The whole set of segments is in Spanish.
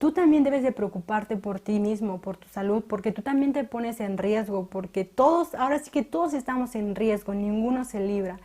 Tú también debes de preocuparte por ti mismo, por tu salud, porque tú también te pones en riesgo, porque todos, ahora sí que todos estamos en riesgo, ninguno se libra.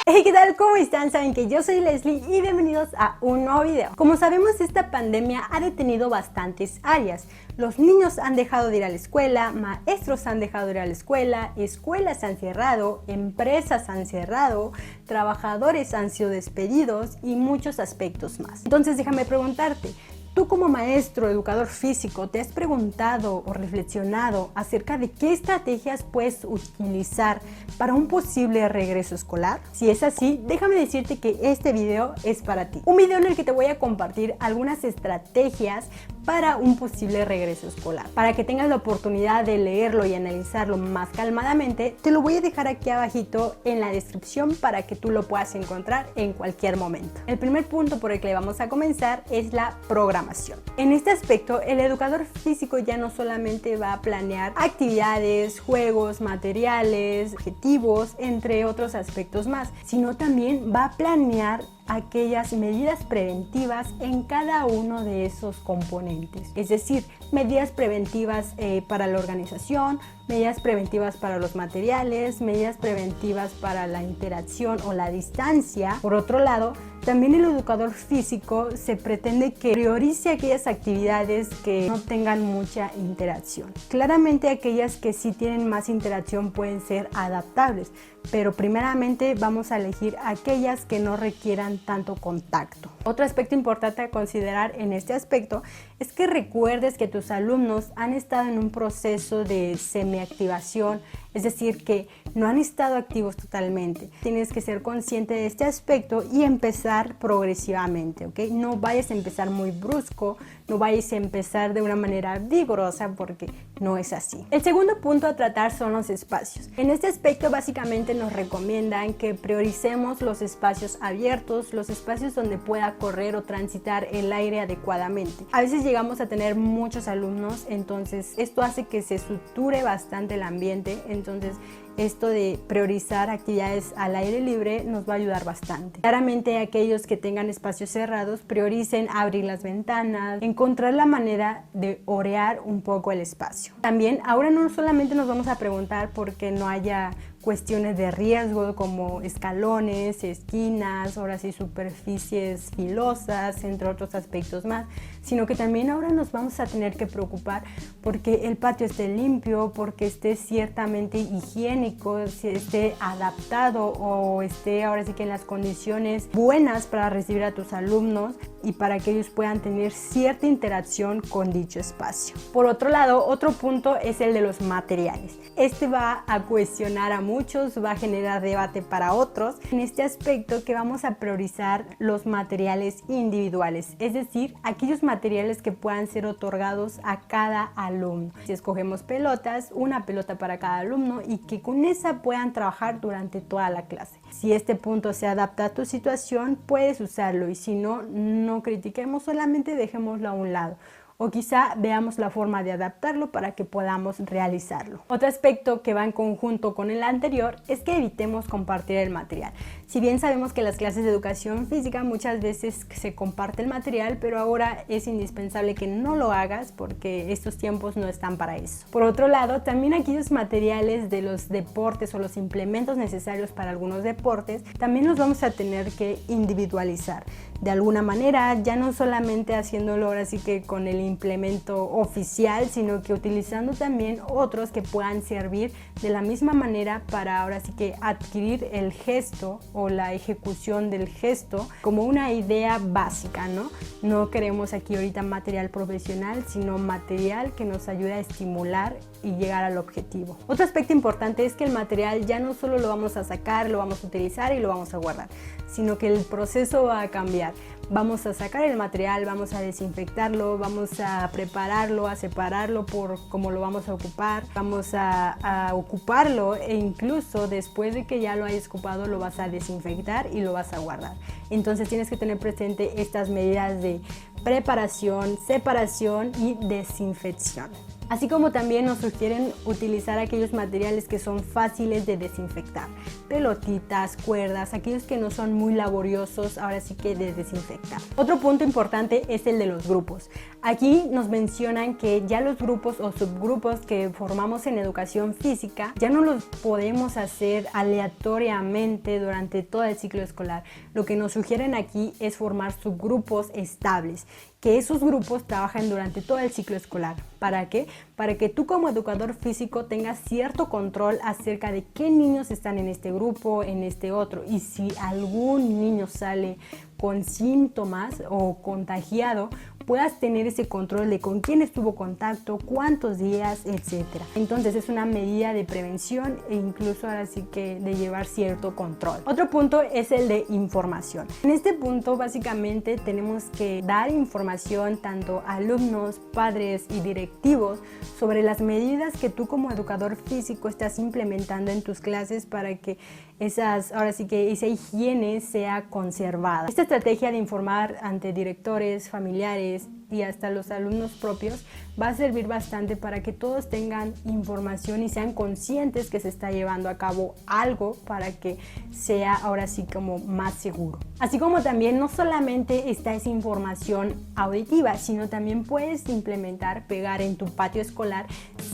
Hey, ¿qué tal? ¿Cómo están? Saben que yo soy Leslie y bienvenidos a un nuevo video. Como sabemos, esta pandemia ha detenido bastantes áreas. Los niños han dejado de ir a la escuela, maestros han dejado de ir a la escuela, escuelas han cerrado, empresas han cerrado, trabajadores han sido despedidos y muchos aspectos más. Entonces déjame preguntarte, ¿tú como maestro, educador físico, te has preguntado o reflexionado acerca de qué estrategias puedes utilizar para un posible regreso escolar? Si es así, déjame decirte que este video es para ti. Un video en el que te voy a compartir algunas estrategias para un posible regreso escolar. Para que tengas la oportunidad de leerlo y analizarlo más calmadamente, te lo voy a dejar aquí abajito en la descripción para que tú lo puedas encontrar en cualquier momento. El primer punto por el que vamos a comenzar es la programación. En este aspecto, el educador físico ya no solamente va a planear actividades, juegos, materiales, objetivos, entre otros aspectos más, sino también va a planear aquellas medidas preventivas en cada uno de esos componentes, es decir, medidas preventivas para la organización, medidas preventivas para los materiales, medidas preventivas para la interacción o la distancia. Por otro lado, también el educador físico se pretende que priorice aquellas actividades que no tengan mucha interacción. Claramente aquellas que sí tienen más interacción pueden ser adaptables, pero primeramente vamos a elegir aquellas que no requieran tanto contacto. Otro aspecto importante a considerar en este aspecto es que recuerdes que tus alumnos han estado en un proceso de semiactivación, es decir, que no han estado activos totalmente. Tienes que ser consciente de este aspecto y empezar progresivamente, ¿ok? No vayas a empezar muy brusco, no vayas a empezar de una manera vigorosa porque no es así. El segundo punto a tratar son los espacios. En este aspecto básicamente nos recomiendan que prioricemos los espacios abiertos, los espacios donde pueda correr o transitar el aire adecuadamente. A veces llegamos a tener muchos alumnos, entonces esto hace que se sature bastante el ambiente, entonces esto de priorizar actividades al aire libre nos va a ayudar bastante. Claramente aquellos que tengan espacios cerrados prioricen abrir las ventanas, encontrar la manera de orear un poco el espacio. También ahora no solamente nos vamos a preguntar por qué no haya cuestiones de riesgo como escalones, esquinas, ahora sí superficies filosas, entre otros aspectos más, sino que también ahora nos vamos a tener que preocupar porque el patio esté limpio, porque esté ciertamente higiénico, esté adaptado o esté ahora sí que en las condiciones buenas para recibir a tus alumnos y para que ellos puedan tener cierta interacción con dicho espacio. Por otro lado, otro punto es el de los materiales. Este va a cuestionar a muchos, va a generar debate para otros. En este aspecto que vamos a priorizar los materiales individuales, es decir, aquellos materiales que puedan ser otorgados a cada alumno. Si escogemos pelotas, una pelota para cada alumno y que con esa puedan trabajar durante toda la clase. Si este punto se adapta a tu situación, puedes usarlo y si no, no critiquemos, solamente dejémoslo a un lado. O quizá veamos la forma de adaptarlo para que podamos realizarlo. Otro aspecto que va en conjunto con el anterior es que evitemos compartir el material. Si bien sabemos que en las clases de educación física muchas veces se comparte el material, pero ahora es indispensable que no lo hagas porque estos tiempos no están para eso. Por otro lado, también aquellos materiales de los deportes o los implementos necesarios para algunos deportes, también los vamos a tener que individualizar. De alguna manera, ya no solamente haciéndolo ahora sí que con el implemento oficial, sino que utilizando también otros que puedan servir de la misma manera para ahora sí que adquirir el gesto o la ejecución del gesto como una idea básica, ¿no? No queremos aquí ahorita material profesional, sino material que nos ayude a estimular y llegar al objetivo. Otro aspecto importante es que el material ya no solo lo vamos a sacar, lo vamos a utilizar y lo vamos a guardar, sino que el proceso va a cambiar. Vamos a sacar el material, vamos a desinfectarlo, vamos a prepararlo, a separarlo por cómo lo vamos a ocupar, vamos a ocuparlo e incluso después de que ya lo hayas ocupado lo vas a desinfectar y lo vas a guardar. Entonces tienes que tener presente estas medidas de preparación, separación y desinfección. Así como también nos sugieren utilizar aquellos materiales que son fáciles de desinfectar, pelotitas, cuerdas, aquellos que no son muy laboriosos, ahora sí que de desinfectar. Otro punto importante es el de los grupos. Aquí nos mencionan que ya los grupos o subgrupos que formamos en educación física ya no los podemos hacer aleatoriamente durante todo el ciclo escolar. Lo que nos sugieren aquí es formar subgrupos estables, que esos grupos trabajen durante todo el ciclo escolar. ¿Para qué? Para que tú como educador físico tengas cierto control acerca de qué niños están en este grupo, en este otro, y si algún niño sale con síntomas o contagiado, puedas tener ese control de con quién estuvo contacto, cuántos días, etcétera. Entonces es una medida de prevención e incluso ahora sí que de llevar cierto control. Otro punto es el de información. En este punto básicamente tenemos que dar información tanto a alumnos, padres y directivos sobre las medidas que tú como educador físico estás implementando en tus clases para que esa higiene sea conservada. Esta estrategia de informar ante directores, familiares y hasta los alumnos propios va a servir bastante para que todos tengan información y sean conscientes que se está llevando a cabo algo para que sea ahora sí como más seguro. Así como también no solamente está esa información auditiva, sino también puedes implementar, pegar en tu patio escolar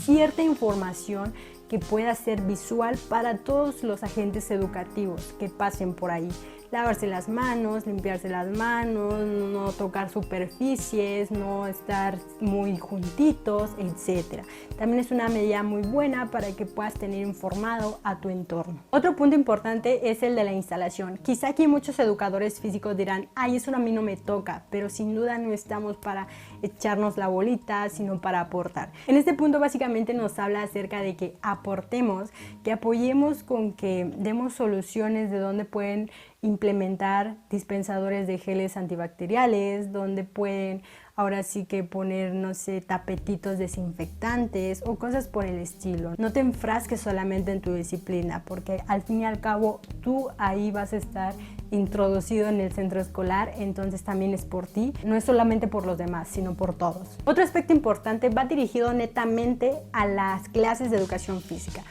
cierta información que pueda ser visual para todos los agentes educativos que pasen por ahí. Lavarse las manos, limpiarse las manos, no tocar superficies, no estar muy juntitos, etc. También es una medida muy buena para que puedas tener informado a tu entorno. Otro punto importante es el de la instalación. Quizá aquí muchos educadores físicos dirán, ay, eso a mí no me toca, pero sin duda no estamos para echarnos la bolita, sino para aportar. En este punto básicamente nos habla acerca de que aportemos, que apoyemos con que demos soluciones de dónde pueden implementar dispensadores de geles antibacteriales, donde pueden ahora sí que poner, no sé, tapetitos desinfectantes o cosas por el estilo. No te enfrasques solamente en tu disciplina, porque al fin y al cabo tú ahí vas a estar introducido en el centro escolar, entonces también es por ti, no es solamente por los demás, sino por todos. Otro aspecto importante va dirigido netamente a las clases de educación física,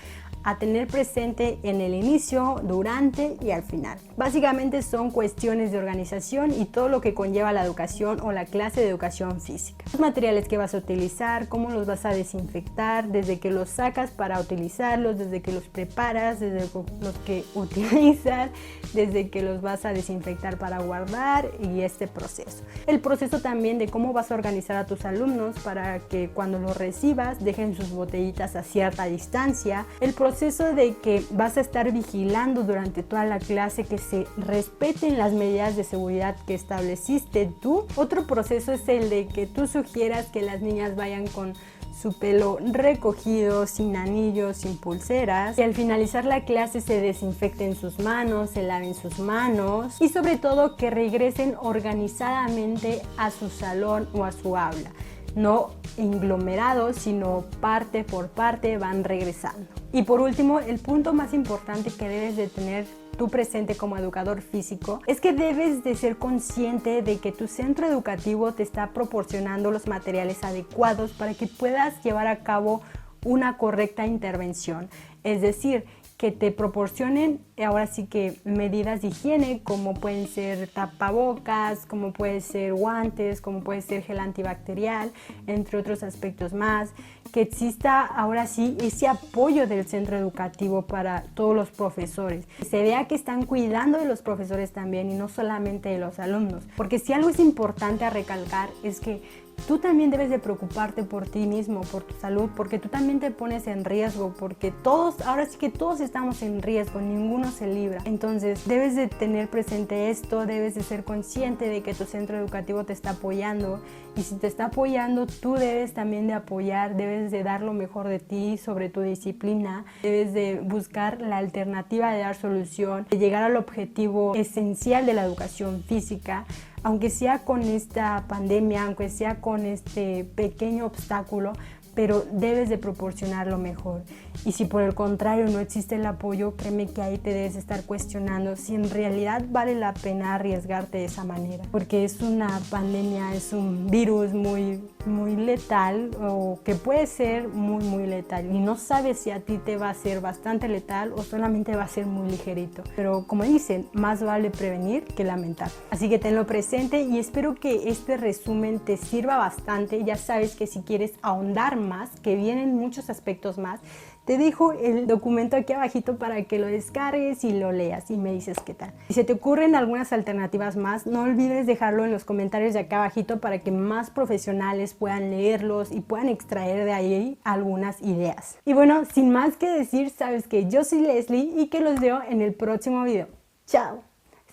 a tener presente en el inicio, durante y al final. Básicamente son cuestiones de organización y todo lo que conlleva la educación o la clase de educación física. Los materiales que vas a utilizar, cómo los vas a desinfectar, desde que los sacas para utilizarlos, desde que los preparas, desde los que utilizas, desde que los vas a desinfectar para guardar y este proceso. El proceso también de cómo vas a organizar a tus alumnos para que cuando los recibas dejen sus botellitas a cierta distancia. El proceso de que vas a estar vigilando durante toda la clase que se respeten las medidas de seguridad que estableciste tú. Otro proceso es el de que tú sugieras que las niñas vayan con su pelo recogido, sin anillos, sin pulseras, y al finalizar la clase se desinfecten sus manos, se laven sus manos y sobre todo que regresen organizadamente a su salón o a su aula. No englomerados, sino parte por parte van regresando. Y por último, el punto más importante que debes de tener tú presente como educador físico es que debes de ser consciente de que tu centro educativo te está proporcionando los materiales adecuados para que puedas llevar a cabo una correcta intervención. Es decir, que te proporcionen ahora sí que medidas de higiene como pueden ser tapabocas, como puede ser guantes, como puede ser gel antibacterial, entre otros aspectos más, que exista ahora sí ese apoyo del centro educativo para todos los profesores, que se vea que están cuidando de los profesores también y no solamente de los alumnos, porque si algo es importante a recalcar es que tú también debes de preocuparte por ti mismo, por tu salud, porque tú también te pones en riesgo, porque todos, ahora sí que todos estamos en riesgo, ninguno se libra. Entonces debes de tener presente esto, debes de ser consciente de que tu centro educativo te está apoyando y si te está apoyando, tú debes también de apoyar, debes de dar lo mejor de ti sobre tu disciplina, debes de buscar la alternativa de dar solución, de llegar al objetivo esencial de la educación física, aunque sea con esta pandemia, aunque sea con este pequeño obstáculo, pero debes de proporcionar lo mejor. Y si por el contrario no existe el apoyo, créeme que ahí te debes estar cuestionando si en realidad vale la pena arriesgarte de esa manera, porque es una pandemia, es un virus muy muy letal o que puede ser muy letal y no sabes si a ti te va a ser bastante letal o solamente va a ser muy ligerito. Pero como dicen, más vale prevenir que lamentar. Así que tenlo presente y espero que este resumen te sirva bastante. Ya sabes que si quieres ahondar más, que vienen muchos aspectos más, te dejo el documento aquí abajito para que lo descargues y lo leas y me dices qué tal. Si se te ocurren algunas alternativas más, no olvides dejarlo en los comentarios de acá abajito para que más profesionales puedan leerlos y puedan extraer de ahí algunas ideas. Y bueno, sin más que decir, sabes que yo soy Leslie y que los veo en el próximo video. ¡Chao!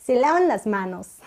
Se lavan las manos.